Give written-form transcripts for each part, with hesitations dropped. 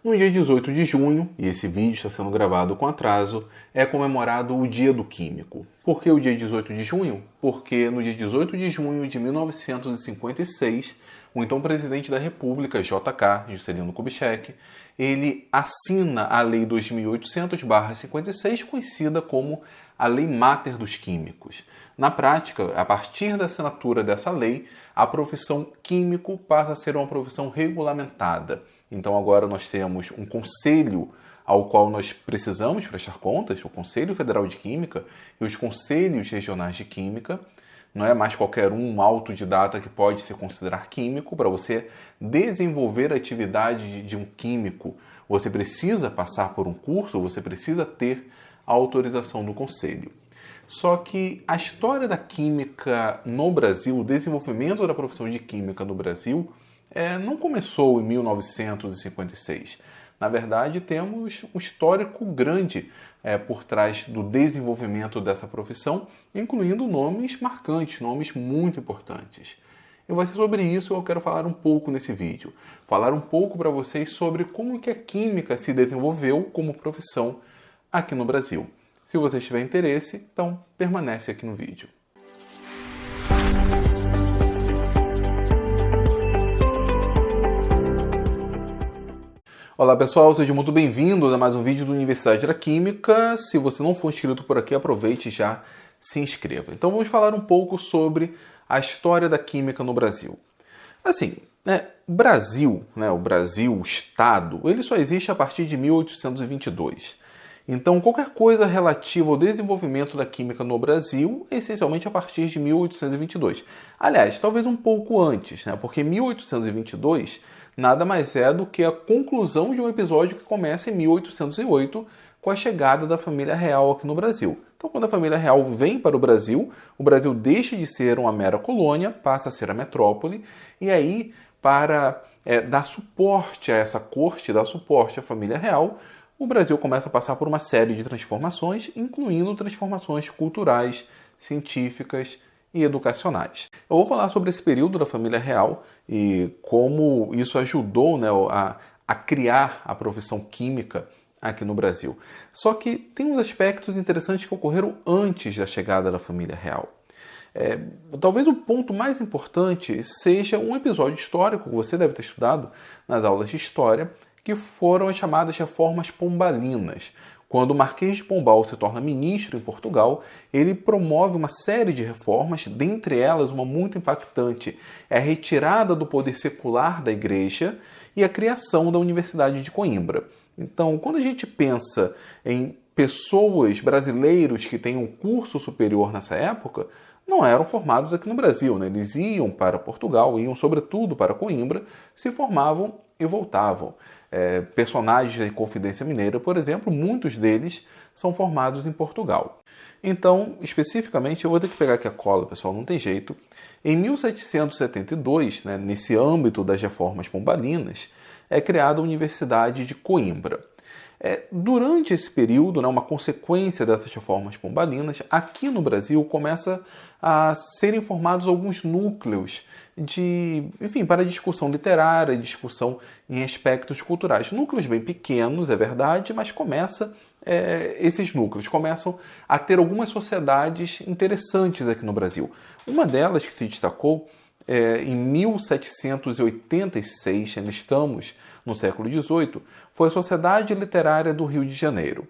No dia 18 de junho, e esse vídeo está sendo gravado com atraso, é comemorado o Dia do Químico. Por que o dia 18 de junho? Porque no dia 18 de junho de 1956, o então presidente da República, JK, Juscelino Kubitschek, ele assina a Lei 2800/56, conhecida como a Lei Mater dos Químicos. Na prática, a partir da assinatura dessa lei, a profissão químico passa a ser uma profissão regulamentada. Então agora nós temos um conselho ao qual nós precisamos prestar contas, o Conselho Federal de Química e os Conselhos Regionais de Química. Não é mais qualquer um autodidata que pode se considerar químico. Para você desenvolver a atividade de um químico, você precisa passar por um curso, você precisa ter a autorização do Conselho. Só que a história da química no Brasil, o desenvolvimento da profissão de química no Brasil, não começou em 1956. Na verdade, temos um histórico grande por trás do desenvolvimento dessa profissão, incluindo nomes marcantes, nomes muito importantes. E vai ser sobre isso que eu quero falar um pouco nesse vídeo. Falar um pouco para vocês sobre como que a química se desenvolveu como profissão aqui no Brasil. Se você tiver interesse, então permanece aqui no vídeo. Olá pessoal, seja muito bem-vindo a mais um vídeo do Universidade da Química. Se você não for inscrito por aqui, aproveite e já se inscreva. Então vamos falar um pouco sobre a história da química no Brasil. Assim, o Brasil, o Estado, ele só existe a partir de 1822. Então qualquer coisa relativa ao desenvolvimento da química no Brasil é essencialmente a partir de 1822. Aliás, talvez um pouco antes, porque 1822 nada mais é do que a conclusão de um episódio que começa em 1808 com a chegada da família real aqui no Brasil. Então, quando a família real vem para o Brasil deixa de ser uma mera colônia, passa a ser a metrópole, e aí, para dar suporte a essa corte, dar suporte à família real, o Brasil começa a passar por uma série de transformações, incluindo transformações culturais, científicas e educacionais. Eu vou falar sobre esse período da família real e como isso ajudou a criar a profissão química aqui no Brasil. Só que tem uns aspectos interessantes que ocorreram antes da chegada da família real. Talvez o ponto mais importante seja um episódio histórico que você deve ter estudado nas aulas de história, que foram as chamadas reformas pombalinas. Quando o Marquês de Pombal se torna ministro em Portugal, ele promove uma série de reformas, dentre elas uma muito impactante, é a retirada do poder secular da Igreja e a criação da Universidade de Coimbra. Então, quando a gente pensa em pessoas, brasileiros que têm um curso superior nessa época, não eram formados aqui no Brasil, Eles iam para Portugal, iam sobretudo para Coimbra, se formavam e voltavam. Personagens da Inconfidência Mineira, por exemplo, muitos deles são formados em Portugal. Então, especificamente, eu vou ter que pegar aqui a cola, pessoal, não tem jeito. Em 1772, nesse âmbito das reformas pombalinas, é criada a Universidade de Coimbra. Durante esse período, uma consequência dessas reformas pombalinas, aqui no Brasil começa a serem formados alguns núcleos para discussão literária, discussão em aspectos culturais. Núcleos bem pequenos, é verdade, mas esses núcleos começam a ter algumas sociedades interessantes aqui no Brasil. Uma delas que se destacou em 1786, ainda estamos no século XVIII, foi a Sociedade Literária do Rio de Janeiro.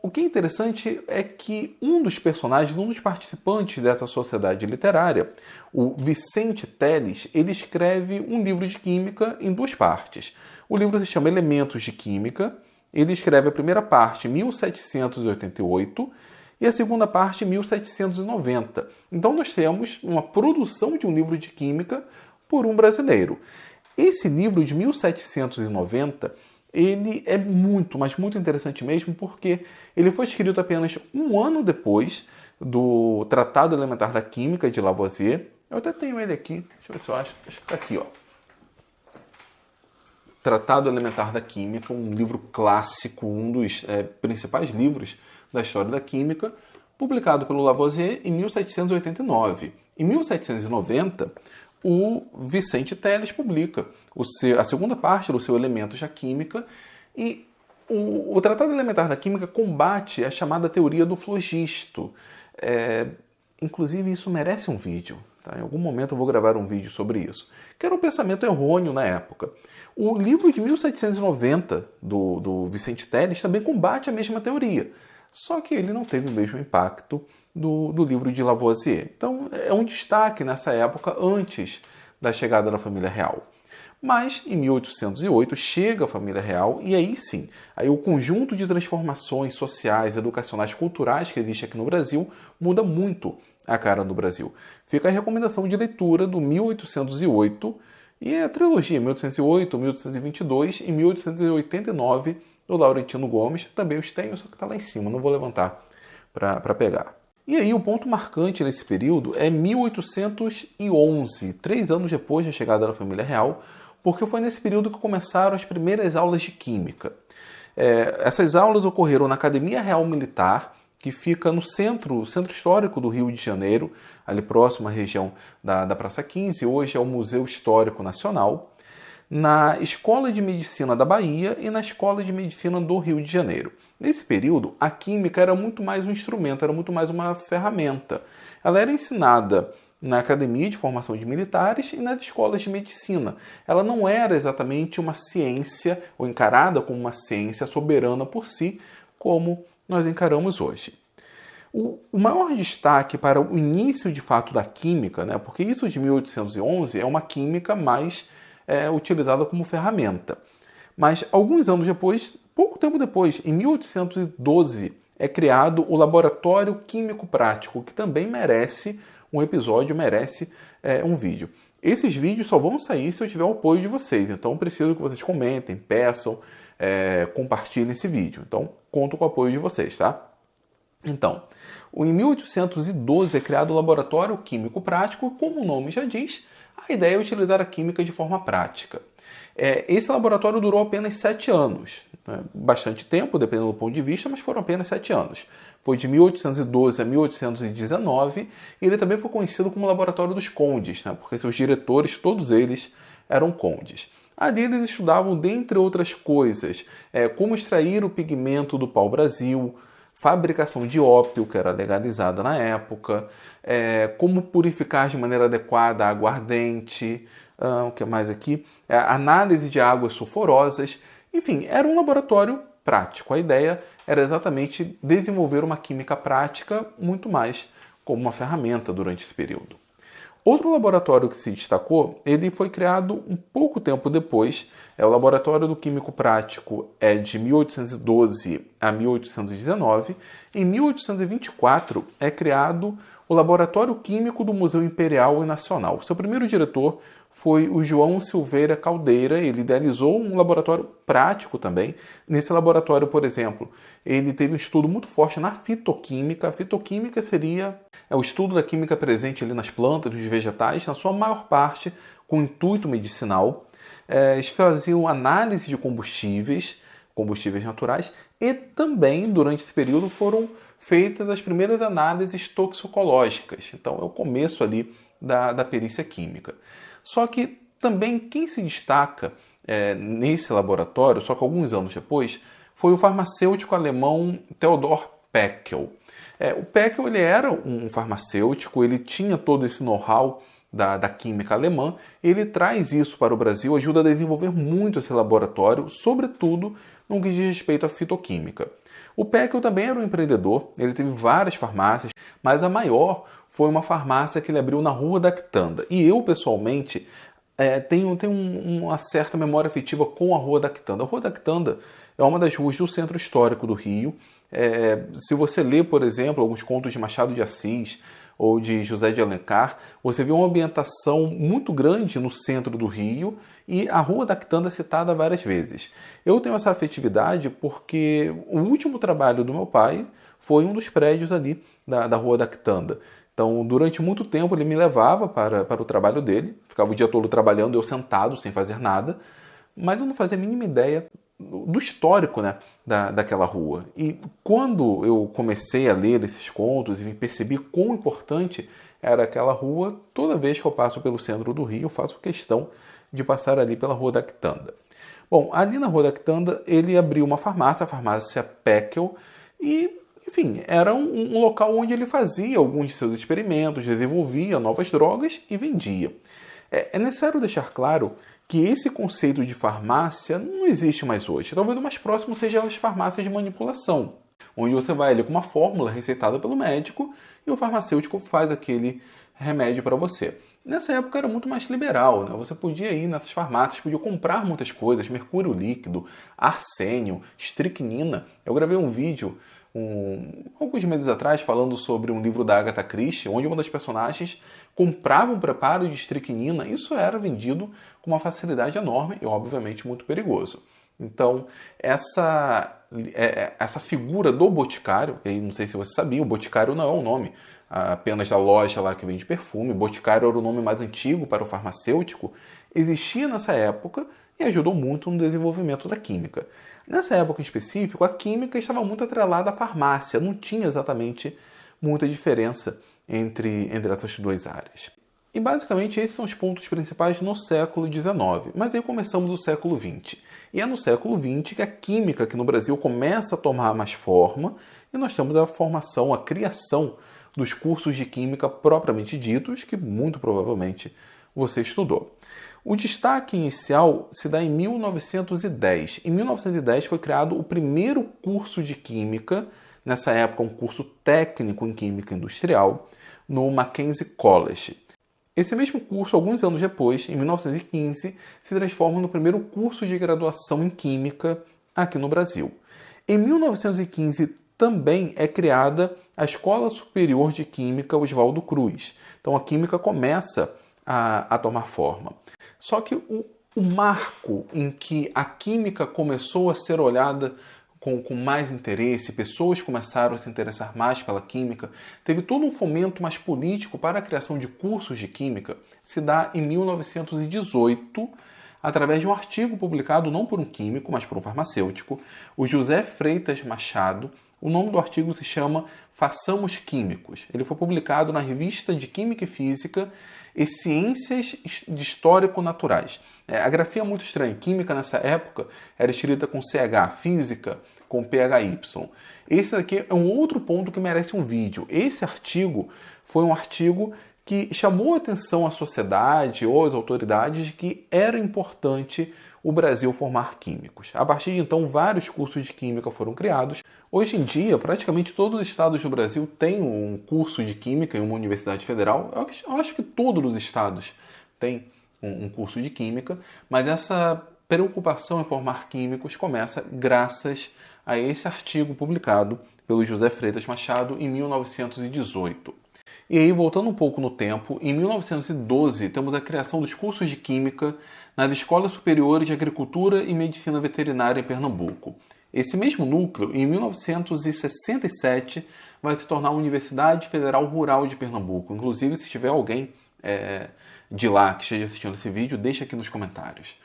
O que é interessante é que um dos personagens, um dos participantes dessa sociedade literária, o Vicente Teles, ele escreve um livro de química em duas partes. O livro se chama Elementos de Química, ele escreve a primeira parte em 1788 e a segunda parte em 1790. Então nós temos uma produção de um livro de química por um brasileiro. Esse livro de 1790, ele é muito, mas muito interessante mesmo, porque ele foi escrito apenas um ano depois do Tratado Elementar da Química de Lavoisier. Eu até tenho ele aqui, deixa eu ver se eu acho que está aqui, Tratado Elementar da Química, um livro clássico, um dos principais livros da história da química, publicado pelo Lavoisier em 1789. Em 1790, o Vicente Telles publica a segunda parte do seu Elementos da Química, e o Tratado Elementar da Química combate a chamada teoria do flogisto. Inclusive, isso merece um vídeo. Tá? Em algum momento eu vou gravar um vídeo sobre isso. Que era um pensamento errôneo na época. O livro de 1790 do Vicente Telles também combate a mesma teoria. Só que ele não teve o mesmo impacto do livro de Lavoisier. Então, é um destaque nessa época, antes da chegada da família real. Mas, em 1808, chega a família real e aí sim, aí o conjunto de transformações sociais, educacionais, culturais que existe aqui no Brasil muda muito a cara do Brasil. Fica a recomendação de leitura do 1808 e a trilogia 1808, 1822 e 1889 do Laurentino Gomes. Também os tenho, só que está lá em cima, não vou levantar para pegar. E aí o ponto marcante nesse período é 1811, 3 anos depois da chegada da família real, porque foi nesse período que começaram as primeiras aulas de Química. Essas aulas ocorreram na Academia Real Militar, que fica no centro histórico do Rio de Janeiro, ali próximo à região da Praça 15, hoje é o Museu Histórico Nacional, na Escola de Medicina da Bahia e na Escola de Medicina do Rio de Janeiro. Nesse período, a química era muito mais um instrumento, era muito mais uma ferramenta. Ela era ensinada na Academia de Formação de Militares e nas escolas de medicina. Ela não era exatamente uma ciência, ou encarada como uma ciência soberana por si, como nós encaramos hoje. O maior destaque para o início de fato da química, né, porque isso de 1811 é uma química mais utilizada como ferramenta. Mas alguns anos depois, pouco tempo depois, em 1812, é criado o Laboratório Químico Prático, que também merece um episódio, merece um vídeo. Esses vídeos só vão sair se eu tiver o apoio de vocês, então eu preciso que vocês comentem, peçam, compartilhem esse vídeo. Então, conto com o apoio de vocês, tá? Então, em 1812 é criado o Laboratório Químico Prático, como o nome já diz, a ideia é utilizar a química de forma prática. Esse laboratório durou apenas 7 anos, né? Bastante tempo, dependendo do ponto de vista, mas foram apenas 7 anos. Foi de 1812 a 1819 e ele também foi conhecido como Laboratório dos Condes, né? Porque seus diretores, todos eles, eram condes. Ali eles estudavam, dentre outras coisas, como extrair o pigmento do pau-brasil, fabricação de ópio, que era legalizada na época, como purificar de maneira adequada a aguardente, o que mais aqui? Análise de águas sulfurosas. Enfim, era um laboratório prático. A ideia era exatamente desenvolver uma química prática muito mais como uma ferramenta durante esse período. Outro laboratório que se destacou, ele foi criado um pouco tempo depois, o Laboratório do Químico Prático é de 1812 a 1819. Em 1824 é criado o Laboratório Químico do Museu Imperial e Nacional. Seu primeiro diretor foi o João Silveira Caldeira. Ele idealizou um laboratório prático também. Nesse laboratório, por exemplo, ele teve um estudo muito forte na fitoquímica. A fitoquímica seria o estudo da química presente ali nas plantas, nos vegetais, na sua maior parte com intuito medicinal. Eles faziam análise de combustíveis naturais, e também, durante esse período, foram feitas as primeiras análises toxicológicas. Então, é o começo ali da perícia química. Só que também quem se destaca nesse laboratório, só que alguns anos depois, foi o farmacêutico alemão Theodor Peckel. O Peckel ele era um farmacêutico, ele tinha todo esse know-how da química alemã, ele traz isso para o Brasil, ajuda a desenvolver muito esse laboratório, sobretudo no que diz respeito à fitoquímica. O Peckel também era um empreendedor, ele teve várias farmácias, mas a maior foi uma farmácia que ele abriu na Rua da Quitanda. E eu, pessoalmente, tenho uma certa memória afetiva com a Rua da Quitanda. A Rua da Quitanda é uma das ruas do centro histórico do Rio. Se você lê, por exemplo, alguns contos de Machado de Assis ou de José de Alencar, você vê uma ambientação muito grande no centro do Rio, e a Rua da Quitanda é citada várias vezes. Eu tenho essa afetividade porque o último trabalho do meu pai foi um dos prédios ali da Rua da Quitanda. Então, durante muito tempo, ele me levava para o trabalho dele, ficava o dia todo trabalhando, eu sentado, sem fazer nada, mas eu não fazia a mínima ideia do histórico, né, daquela rua. E quando eu comecei a ler esses contos e percebi quão importante era aquela rua. Toda vez que eu passo pelo centro do Rio, eu faço questão de passar ali pela Rua da Quitanda. Bom, ali na Rua da Quitanda, ele abriu uma farmácia, a farmácia Peckel, e, enfim, era um local onde ele fazia alguns de seus experimentos, desenvolvia novas drogas e vendia. É necessário deixar claro que esse conceito de farmácia não existe mais hoje. Talvez o mais próximo seja as farmácias de manipulação, onde você vai ali com uma fórmula receitada pelo médico e o farmacêutico faz aquele remédio para você. Nessa época era muito mais liberal, né? Você podia ir nessas farmácias, podia comprar muitas coisas, mercúrio líquido, arsênio, estricnina. Eu gravei um vídeo alguns meses atrás falando sobre um livro da Agatha Christie, onde uma das personagens comprava um preparo de estricnina. Isso era vendido com uma facilidade enorme e, obviamente, muito perigoso. Então, essa figura do boticário, e não sei se você sabia, o boticário não é o nome apenas da loja lá que vende perfume. Boticário era o nome mais antigo para o farmacêutico, existia nessa época e ajudou muito no desenvolvimento da química. Nessa época em específico, a química estava muito atrelada à farmácia, não tinha exatamente muita diferença entre essas duas áreas. E basicamente esses são os pontos principais no século XIX, mas aí começamos o século XX. E é no século XX que a química aqui no Brasil começa a tomar mais forma e nós temos a formação, a criação dos cursos de química propriamente ditos, que muito provavelmente você estudou. O destaque inicial se dá em 1910. Em 1910 foi criado o primeiro curso de química, nessa época um curso técnico em química industrial, no Mackenzie College. Esse mesmo curso, alguns anos depois, em 1915, se transforma no primeiro curso de graduação em química aqui no Brasil. Em 1915 também é criada a Escola Superior de Química Oswaldo Cruz. Então a química começa a tomar forma. Só que o marco em que a química começou a ser olhada com mais interesse, pessoas começaram a se interessar mais pela química, teve todo um fomento mais político para a criação de cursos de química, se dá em 1918, através de um artigo publicado não por um químico, mas por um farmacêutico, o José Freitas Machado. O nome do artigo se chama Façamos Químicos. Ele foi publicado na Revista de Química e Física e Ciências Histórico-Naturais. A grafia é muito estranha. Química, nessa época, era escrita com CH, física com PHY. Esse aqui é um outro ponto que merece um vídeo. Esse artigo foi um artigo que chamou a atenção à sociedade ou às autoridades de que era importante o Brasil formar químicos. A partir de então, vários cursos de química foram criados. Hoje em dia, praticamente todos os estados do Brasil têm um curso de química em uma universidade federal. Eu acho que todos os estados têm um curso de química, mas essa preocupação em formar químicos começa graças a esse artigo publicado pelo José Freitas Machado em 1918. E aí, voltando um pouco no tempo, em 1912 temos a criação dos cursos de Química nas Escolas Superiores de Agricultura e Medicina Veterinária em Pernambuco. Esse mesmo núcleo, em 1967, vai se tornar a Universidade Federal Rural de Pernambuco. Inclusive, se tiver alguém de lá que esteja assistindo esse vídeo, deixa aqui nos comentários.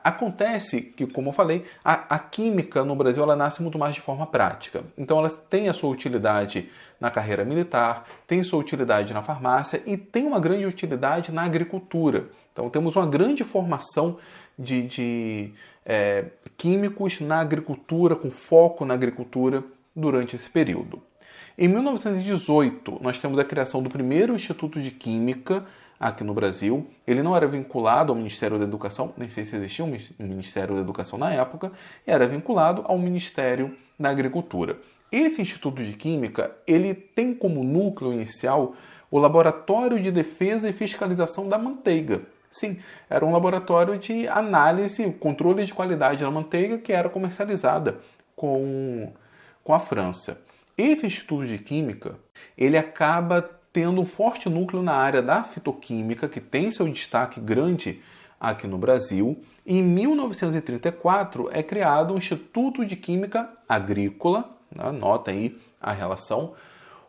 Acontece que, como eu falei, a química no Brasil ela nasce muito mais de forma prática. Então ela tem a sua utilidade na carreira militar, tem sua utilidade na farmácia e tem uma grande utilidade na agricultura. Então temos uma grande formação de químicos na agricultura, com foco na agricultura durante esse período. Em 1918, nós temos a criação do primeiro Instituto de Química aqui no Brasil. Ele não era vinculado ao Ministério da Educação, nem sei se existia um Ministério da Educação na época, era vinculado ao Ministério da Agricultura. Esse Instituto de Química, ele tem como núcleo inicial o Laboratório de Defesa e Fiscalização da Manteiga. Sim, era um laboratório de análise, controle de qualidade da manteiga que era comercializada com a França. Esse Instituto de Química, ele acaba tendo um forte núcleo na área da fitoquímica, que tem seu destaque grande aqui no Brasil. E em 1934 é criado o Instituto de Química Agrícola, anota aí a relação,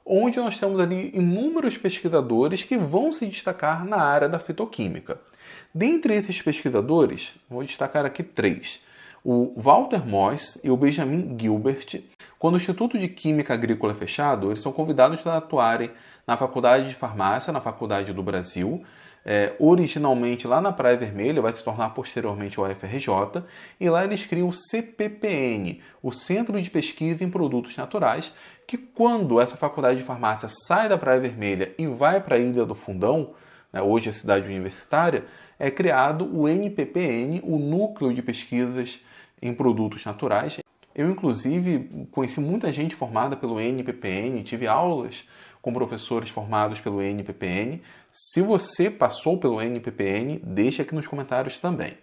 onde nós temos ali inúmeros pesquisadores que vão se destacar na área da fitoquímica. Dentre esses pesquisadores, vou destacar aqui 3. O Walter Mois e o Benjamin Gilbert. Quando o Instituto de Química Agrícola é fechado, eles são convidados a atuarem na Faculdade de Farmácia, na Faculdade do Brasil, originalmente lá na Praia Vermelha, vai se tornar posteriormente o UFRJ, e lá eles criam o CPPN, o Centro de Pesquisa em Produtos Naturais, que quando essa Faculdade de Farmácia sai da Praia Vermelha e vai para a Ilha do Fundão, né, hoje a cidade universitária, é criado o NPPN, o Núcleo de Pesquisas em Produtos Naturais. Eu, inclusive, conheci muita gente formada pelo NPPN, tive aulas com professores formados pelo NPPN. Se você passou pelo NPPN, deixe aqui nos comentários também.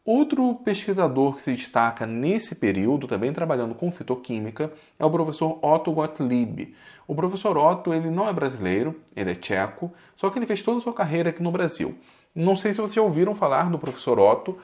Outro pesquisador que se destaca nesse período, também trabalhando com fitoquímica, é o professor Otto Gottlieb. O professor Otto, ele não é brasileiro, ele é tcheco, só que ele fez toda a sua carreira aqui no Brasil. Não sei se vocês já ouviram falar do professor Otto,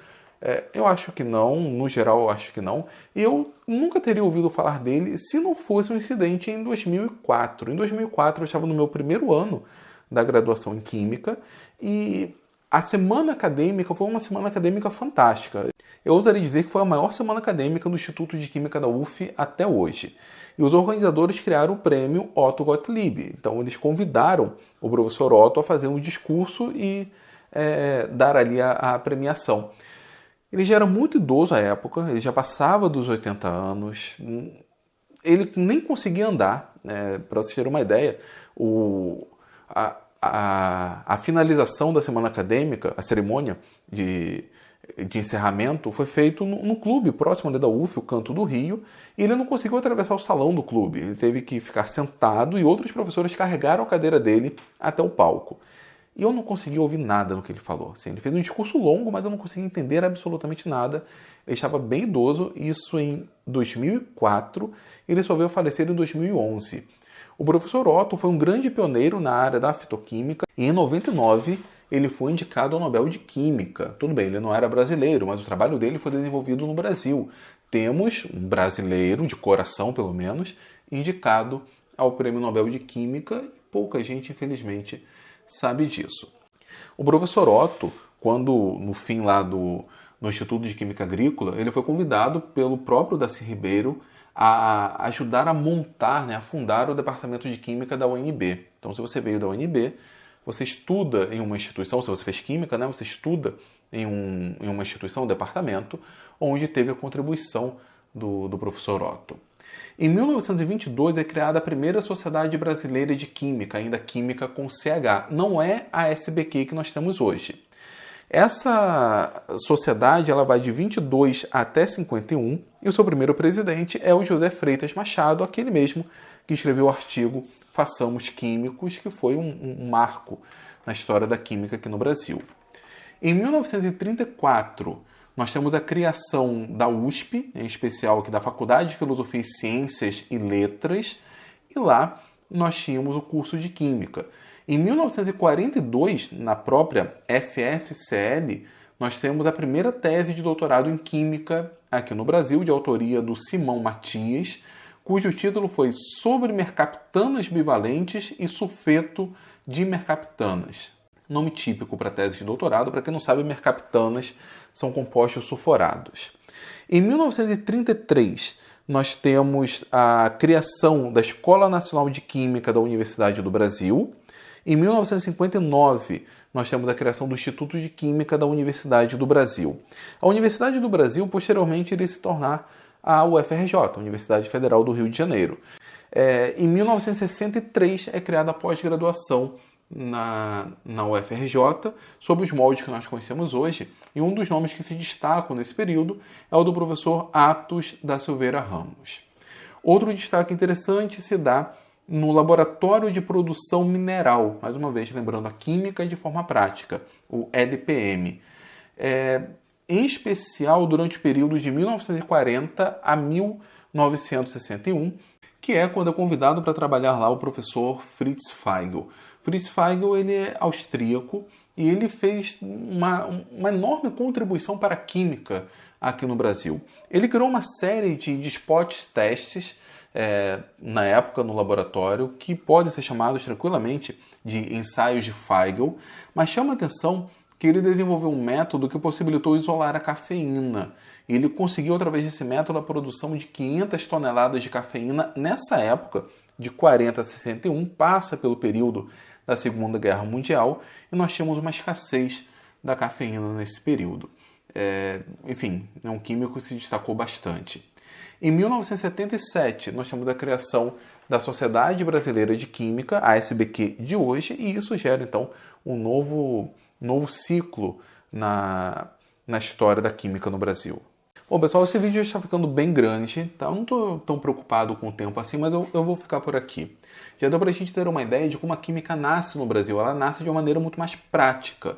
eu acho que não, no geral eu acho que não. Eu nunca teria ouvido falar dele se não fosse um incidente em 2004. Em 2004 eu estava no meu primeiro ano da graduação em Química e a semana acadêmica foi uma semana acadêmica fantástica. Eu ousaria dizer que foi a maior semana acadêmica do Instituto de Química da UF até hoje. E os organizadores criaram o prêmio Otto Gottlieb. Então eles convidaram o professor Otto a fazer um discurso e dar ali a premiação. Ele já era muito idoso à época, ele já passava dos 80 anos, ele nem conseguia andar, para vocês terem uma ideia. A finalização da semana acadêmica, a cerimônia de encerramento, foi feito no clube próximo ali da UF, o Canto do Rio, e ele não conseguiu atravessar o salão do clube. Ele teve que ficar sentado e outros professores carregaram a cadeira dele até o palco. E eu não consegui ouvir nada no que ele falou. Assim, ele fez um discurso longo, mas eu não consegui entender absolutamente nada. Ele estava bem idoso, isso em 2004, e ele só veio a falecer em 2011. O professor Otto foi um grande pioneiro na área da fitoquímica, e em 99 ele foi indicado ao Nobel de Química. Tudo bem, ele não era brasileiro, mas o trabalho dele foi desenvolvido no Brasil. Temos um brasileiro, de coração pelo menos, indicado ao Prêmio Nobel de Química, e pouca gente, infelizmente, sabe disso. O professor Otto, quando no fim lá no Instituto de Química Agrícola, ele foi convidado pelo próprio Darcy Ribeiro a ajudar a montar, a fundar o Departamento de Química da UNB. Então, se você veio da UNB, você estuda em uma instituição, se você fez Química, você estuda em uma instituição, um departamento, onde teve a contribuição do professor Otto. Em 1922 é criada a primeira Sociedade Brasileira de Química, ainda Química com CH. Não é a SBQ que nós temos hoje. Essa sociedade ela vai de 22 até 51 e o seu primeiro presidente é o José Freitas Machado, aquele mesmo que escreveu o artigo Façamos Químicos, que foi um marco na história da química aqui no Brasil. Em 1934, nós temos a criação da USP, em especial aqui da Faculdade de Filosofia e Ciências e Letras, e lá nós tínhamos o curso de Química. Em 1942, na própria FFCL, nós temos a primeira tese de doutorado em Química aqui no Brasil, de autoria do Simão Matias, cujo título foi Sobre mercaptanas bivalentes e sulfeto de mercaptanas. Nome típico para tese de doutorado, para quem não sabe, mercaptanas são compostos sulfurados. Em 1933, nós temos a criação da Escola Nacional de Química da Universidade do Brasil. Em 1959, nós temos a criação do Instituto de Química da Universidade do Brasil. A Universidade do Brasil, posteriormente, iria se tornar a UFRJ, a Universidade Federal do Rio de Janeiro. Em 1963, é criada a pós-graduação na UFRJ, sob os moldes que nós conhecemos hoje, e um dos nomes que se destacam nesse período é o do professor Atos da Silveira Ramos. Outro destaque interessante se dá no Laboratório de Produção Mineral, mais uma vez lembrando a química de forma prática, o EDPM. Em especial durante o período de 1940 a 1961, que é quando é convidado para trabalhar lá o professor Fritz Feigl. Fritz Feigl ele é austríaco e ele fez uma enorme contribuição para a química aqui no Brasil. Ele criou uma série de spot testes na época no laboratório que podem ser chamados tranquilamente de ensaios de Feigl, mas chama a atenção que ele desenvolveu um método que possibilitou isolar a cafeína. Ele conseguiu, através desse método, a produção de 500 toneladas de cafeína nessa época, de 40 a 61, passa pelo período da Segunda Guerra Mundial e nós tínhamos uma escassez da cafeína nesse período. Enfim, é um químico que se destacou bastante. Em 1977, nós temos a criação da Sociedade Brasileira de Química, a SBQ de hoje, e isso gera, então, um novo ciclo na história da química no Brasil. Bom, pessoal, esse vídeo já está ficando bem grande, tá? Eu não estou tão preocupado com o tempo assim, mas eu vou ficar por aqui. Já deu para a gente ter uma ideia de como a química nasce no Brasil. Ela nasce de uma maneira muito mais prática.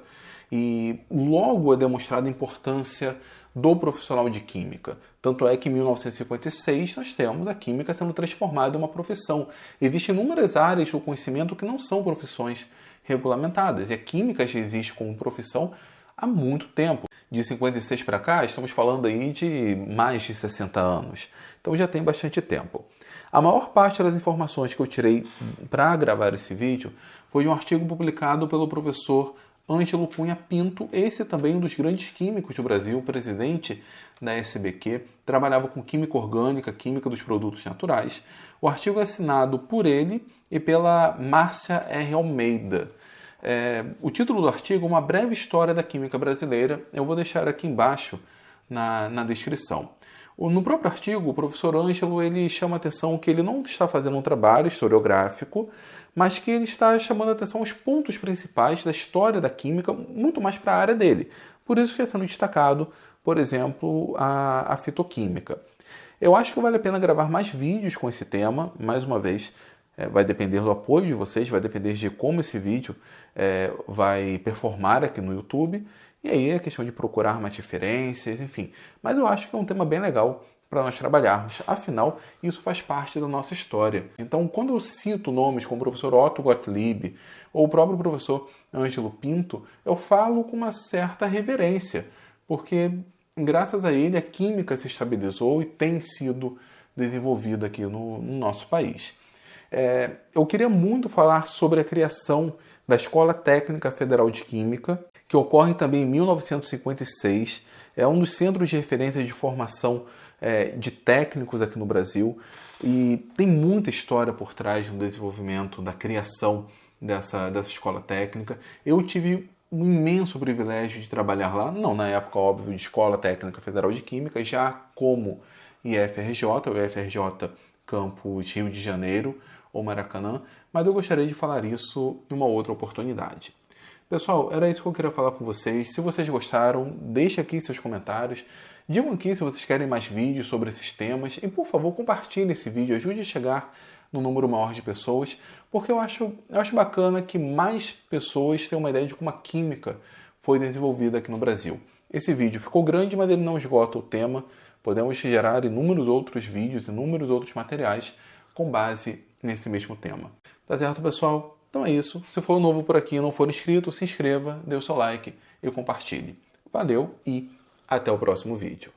E logo é demonstrada a importância do profissional de química. Tanto é que em 1956 nós temos a química sendo transformada em uma profissão. Existem inúmeras áreas do conhecimento que não são profissões regulamentadas. E a química já existe como profissão há muito tempo. De 56 para cá, estamos falando aí de mais de 60 anos. Então já tem bastante tempo. A maior parte das informações que eu tirei para gravar esse vídeo foi de um artigo publicado pelo professor Ângelo Cunha Pinto, esse também um dos grandes químicos do Brasil, presidente da SBQ, trabalhava com química orgânica, química dos produtos naturais. O artigo é assinado por ele e pela Márcia R. Almeida. O título do artigo é Uma Breve História da Química Brasileira. Eu vou deixar aqui embaixo na descrição. No próprio artigo, o professor Ângelo ele chama a atenção que ele não está fazendo um trabalho historiográfico, mas que ele está chamando a atenção aos pontos principais da história da química, muito mais para a área dele. Por isso que está sendo destacado, por exemplo, a fitoquímica. Eu acho que vale a pena gravar mais vídeos com esse tema, mais uma vez, vai depender do apoio de vocês, vai depender de como esse vídeo vai performar aqui no YouTube. E aí é questão de procurar mais referências, enfim. Mas eu acho que é um tema bem legal para nós trabalharmos. Afinal, isso faz parte da nossa história. Então, quando eu cito nomes como o professor Otto Gottlieb ou o próprio professor Ângelo Pinto, eu falo com uma certa reverência, porque graças a ele a química se estabilizou e tem sido desenvolvida aqui no nosso país. Eu queria muito falar sobre a criação da Escola Técnica Federal de Química, que ocorre também em 1956. É um dos centros de referência de formação de técnicos aqui no Brasil e tem muita história por trás do desenvolvimento, da criação dessa escola técnica. Eu tive um imenso privilégio de trabalhar lá, não na época, óbvio, de Escola Técnica Federal de Química, já como IFRJ, o IFRJ Campus Rio de Janeiro ou Maracanã, mas eu gostaria de falar isso em uma outra oportunidade. Pessoal, era isso que eu queria falar com vocês. Se vocês gostaram, deixe aqui seus comentários. Digam aqui se vocês querem mais vídeos sobre esses temas. E, por favor, compartilhe esse vídeo. Ajude a chegar no número maior de pessoas. Porque eu acho bacana que mais pessoas tenham uma ideia de como a química foi desenvolvida aqui no Brasil. Esse vídeo ficou grande, mas ele não esgota o tema. Podemos gerar inúmeros outros vídeos, inúmeros outros materiais com base nesse mesmo tema. Tá certo, pessoal? Então é isso. Se for novo por aqui e não for inscrito, se inscreva, dê o seu like e compartilhe. Valeu e até o próximo vídeo.